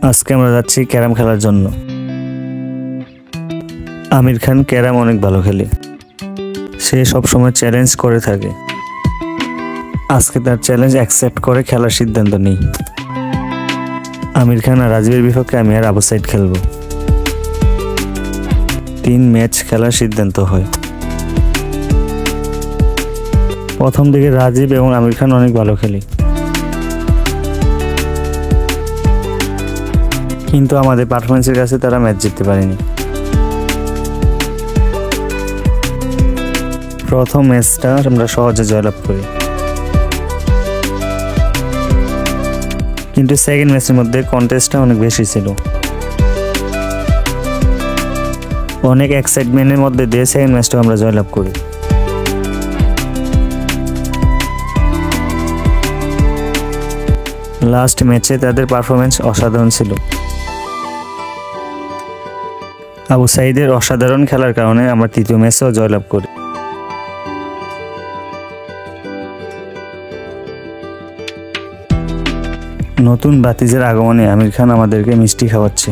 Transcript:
আজকে আমরা যাচ্ছি ক্যারাম খেলার জন্য। আমির খান ক্যারাম অনেক ভালো খেলে, সে সবসময় চ্যালেঞ্জ করে থাকে। আজকে তার চ্যালেঞ্জ অ্যাকসেপ্ট করে খেলার সিদ্ধান্ত নেই। আমির খান আর রাজীবের বিপক্ষে আমি আর আবু সাইদ খেলব। 3 ম্যাচ খেলার সিদ্ধান্ত হয়। প্রথম দিকে রাজীব এবং আমির খান অনেক ভালো খেলে, কিন্তু আমাদের পারফরমেন্সের কাছে তারা ম্যাচ জিততে পারেনি। প্রথম ম্যাচটা আমরা সহজে জয়লাভ করি, কিন্তু সেকেন্ড ম্যাচের মধ্যে কন্টেস্টটা অনেক বেশি ছিল। অনেক এক্সাইটমেন্টের মধ্যে দিয়ে সেকেন্ড ম্যাচটা আমরা জয়লাভ করি। লাস্ট ম্যাচে তাদের পারফরমেন্স অসাধারণ ছিল। আবু সাইদের অসাধারণ খেলার কারণে আমরা তৃতীয় ম্যাচেও জয়লাভ করি। নতুন বাতিজের আগমনে আমির খান আমাদেরকে মিষ্টি খাওয়াচ্ছে।